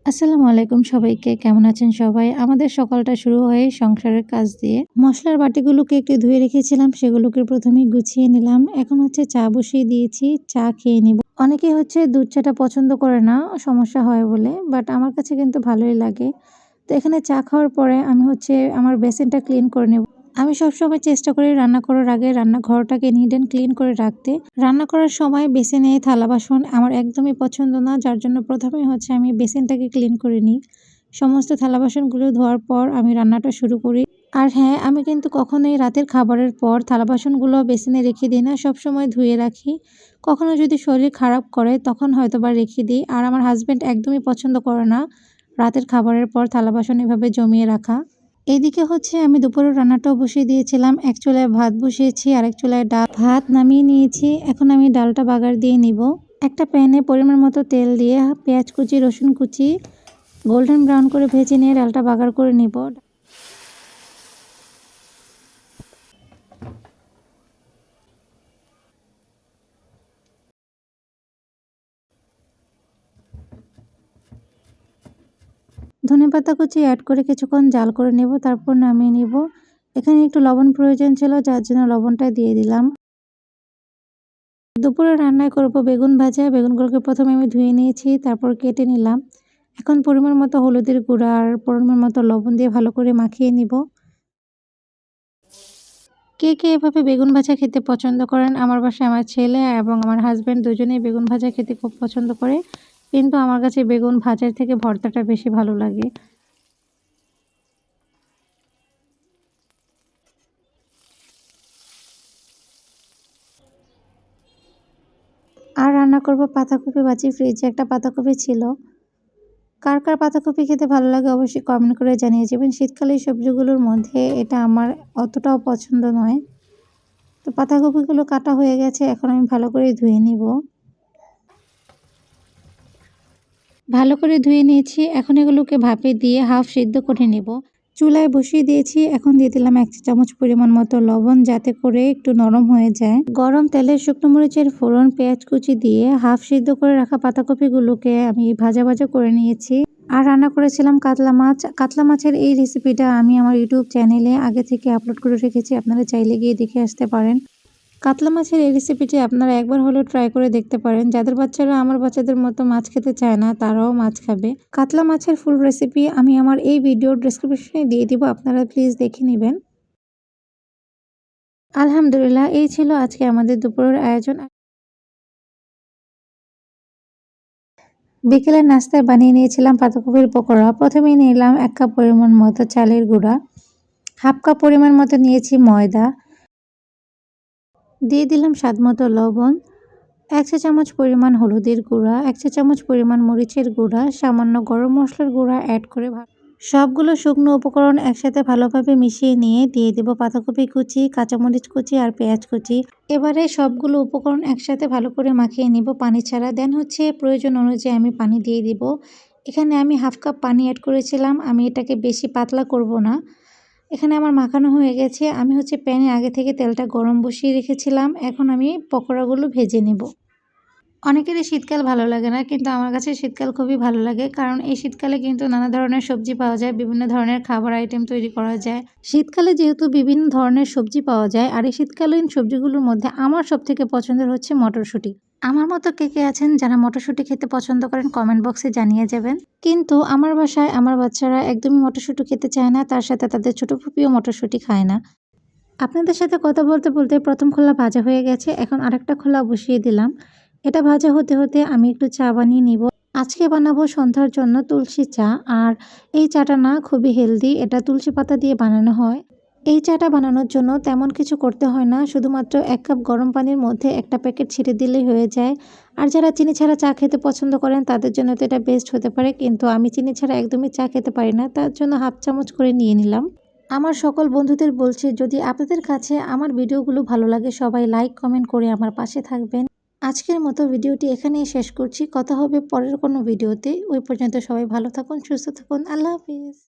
আসসালামু আলাইকুম সবাইকে। কেমন আছেন সবাই? আমাদের সকালটা শুরু হয় সংসারের কাজ দিয়ে। মসলার বাটিগুলোকে একটু ধুয়ে রেখেছিলাম, সেগুলোকে ১ম এই গুছিয়ে নিলাম। এখন হচ্ছে চা বসিয়ে দিয়েছি, চা খেয়ে নিব। অনেকে হচ্ছে দুধ চাটা পছন্দ করে না, সমস্যা হয় বলে। বাট আমার কাছে কিন্তু ভালোই লাগে। তো এখানে চা খাওয়ার পরে আমি হচ্ছে আমার বেসিনটা ক্লিন করে নেব। আমি সবসময় চেষ্টা করি রান্না করার আগে রান্নাঘরটাকে নিট অ্যান্ড ক্লিন করে রাখতে। রান্না করার সময় বেসিনে থালা-বাসন আমার একদমই পছন্দ না। যার জন্য ১ম এই হচ্ছে আমি বেসিনটাকে ক্লিন করে নিই। সমস্ত থালা-বাসনগুলো ধোয়ার পর আমি রান্নাটা শুরু করি। আর হ্যাঁ, আমি কিন্তু কখনোই রাতের খাবারের পর থালা-বাসনগুলো বেসিনে রেখে দিই না। সবসময় ধুয়ে রাখি। কখনো যদি শরীর খারাপ করে তখন হয়তোবা রেখে দিই। আর আমার হাসব্যান্ড একদমই পছন্দ করে না রাতের খাবারের পর থালা-বাসন এভাবে জমিয়ে রাখা। এদিকে হচ্ছে আমি দুপুরের রান্নাটাও বসিয়ে দিয়েছিলাম। এক চুলায় ভাত বসিয়েছি, আরেক চুলায় ডাল। ভাত নামিয়ে নিয়েছি। এখন আমি ডালটা বাগার দিয়ে নিব। একটা প্যানে পরিমাণ মতো তেল দিয়ে পেঁয়াজ কুচি, রসুন কুচি গোল্ডেন ব্রাউন করে ভেজে নিয়ে ডালটা বাগার করে নিব। ধনেপাতা কুচি এড করে কিছুক্ষণ জাল করে নেব, তারপর নামিয়ে নিব। এখানে একটু লবণ প্রয়োজন ছিল, যার জন্য লবণটা দিয়ে দিলাম। দুপুরে রান্নায় করব বেগুন ভাজা। বেগুনগুলোকে ১ম এ আমি ধুয়ে নিয়েছি, তারপর কেটে নিলাম। এখন পরিমাণ মতো হলুদের গুঁড়া আর পরিমাণ মতো লবণ দিয়ে ভালো করে মাখিয়ে নিব। কে, কে এভাবে বেগুন ভাজা খেতে পছন্দ করেন? আমার বাসায় আমার ছেলে এবং আমার হাসব্যান্ড দুজনেই বেগুন ভাজা খেতে খুব পছন্দ করে। কিন্তু আমার কাছে বেগুন ভাজার থেকে ভর্তাটা বেশি ভালো লাগে। আর রান্না করব পাতাকপি ভাজি। ফ্রিজে একটা পাতাকপি ছিল। কার, কার পাতাকপি খেতে ভালো লাগে অবশ্যই কমেন্ট করে জানিয়ে যাবেন। শীতকালে এই সবজিগুলোর মধ্যে এটা আমার অতটাও পছন্দ নয়। তো পাতাকপিগুলো কাটা হয়ে গেছে। এখন আমি ভালো করে ধুয়ে নিব। ভালো করে ধুয়ে নিয়েছি। এখন এগুলোকে ভাপে দিয়ে হাফ সিদ্ধ করে নেব। চুলায় বসিয়ে দিয়েছি। এখন দিয়ে দিলাম ১ চা চামচ পরিমাণ মতো লবণ, যাতে করে একটু নরম হয়ে যায়। গরম তেলে শুকনো মরিচের ফোড়ন, পেঁয়াজ কুচি দিয়ে হাফ সিদ্ধ করে রাখা পাতাকপিগুলোকে আমি ভাজা, ভাজা করে নিয়েছি। আর রান্না করেছিলাম কাতলা মাছ। কাতলা মাছের এই রেসিপিটা আমি আমার ইউটিউব চ্যানেলে আগে থেকে আপলোড করে রেখেছি। আপনারা চাইলে গিয়ে দেখে আসতে পারেন। কাতলা মাছের এই রেসিপিটি আপনারা একবার হলেও ট্রাই করে দেখতে পারেন। যাদের বাচ্চারা আমার বাচ্চাদের মতো মাছ খেতে চায় না, তারাও মাছ খাবে। কাতলা মাছের ফুল রেসিপি আমি আমার এই ভিডিওর ডেসক্রিপশনে দিয়ে দিব, আপনারা প্লিজ দেখে নেবেন। আলহামদুলিল্লাহ, এই ছিল আজকে আমাদের দুপুরের আয়োজন। বিকেলের নাস্তায় বানিয়ে নিয়েছিলাম পাতাকপির পকোড়া। প্রথমেই নিলাম ১ কাপ পরিমাণ মতো চালের গুঁড়া, হাফ কাপ পরিমাণ মতো নিয়েছি ময়দা, দিয়ে দিলাম স্বাদমতো লবণ, ১ চা চামচ পরিমাণ হলুদের গুঁড়া, ১ চা চামচ পরিমাণ মরিচের গুঁড়া, সামান্য গরম মসলার গুঁড়া অ্যাড করে সবগুলো শুকনো উপকরণ একসাথে ভালোভাবে মিশিয়ে নিয়ে দিয়ে দেব পাতাকপি কুচি, কাঁচামরিচ কুচি আর পেঁয়াজ কুচি। এবারে সবগুলো উপকরণ একসাথে ভালো করে মাখিয়ে নিব পানি ছাড়া। দেন হচ্ছে প্রয়োজন অনুযায়ী আমি পানি দিয়ে দিব। এখানে আমি হাফ কাপ পানি অ্যাড করেছিলাম। আমি এটাকে বেশি পাতলা করব না। এখানে আমার মাখানো হয়ে গেছে। আমি হচ্ছে প্যানে আগে থেকে তেলটা গরম বসিয়ে রেখেছিলাম। এখন আমি পকোড়াগুলো ভেজে নেব। অনেকেরই শীতকাল ভালো লাগে না, কিন্তু আমার কাছে শীতকাল খুবই ভালো লাগে। কারণ এই শীতকালে কিন্তু নানা ধরনের সবজি পাওয়া যায়, বিভিন্ন ধরনের খাবার আইটেম তৈরি করা যায়। শীতকালে যেহেতু বিভিন্ন ধরনের সবজি পাওয়া যায়, আর এই শীতকালীন সবজিগুলোর মধ্যে আমার সবথেকে পছন্দের হচ্ছে মটরশুঁটি। আমার মতো কে, কে আছেন যারা মটরশুঁটি খেতে পছন্দ করেন কমেন্ট বক্সে জানিয়ে যাবেন। কিন্তু আমার বাসায় আমার বাচ্চারা একদমই মটরশুঁটি খেতে চায় না, তার সাথে তাদের ছোট ফুপিও মটরশুঁটি খায় না। আপনাদের সাথে কথা বলতে, বলতে ১ম খোলা ভাজা হয়ে গেছে। এখন আরেকটা খোলা বসিয়ে দিলাম। এটা ভাজা হতে, হতে আমি একটু চা বানিয়ে নিব। আজকে বানাবো সন্ধ্যার জন্য তুলসী চা। আর এই চাটা না খুবই হেলদি। এটা তুলসী পাতা দিয়ে বানানো হয়। এই চাটা বানানোর জন্য তেমন কিছু করতে হয় না। শুধুমাত্র ১ কাপ গরম পানির মধ্যে একটা প্যাকেট ছিটে দিলেই হয়ে যায়। আর যারা চিনি ছাড়া চা খেতে পছন্দ করেন তাদের জন্য তো এটা বেস্ট হতে পারে। কিন্তু আমি চিনি ছাড়া একদমই চা খেতে পারি না। তার জন্য হাফ চামচ করে নিয়ে নিলাম। আমার সকল বন্ধুদের বলছি, যদি আপনাদের কাছে আমার ভিডিওগুলো ভালো লাগে সবাই লাইক কমেন্ট করে আমার পাশে থাকবেন। আজকের মতো ভিডিওটি এখানেই শেষ করছি। কথা হবে পরের কোনো ভিডিওতে। ওই পর্যন্ত সবাই ভালো থাকুন, সুস্থ থাকুন। আল্লাহ হাফিজ।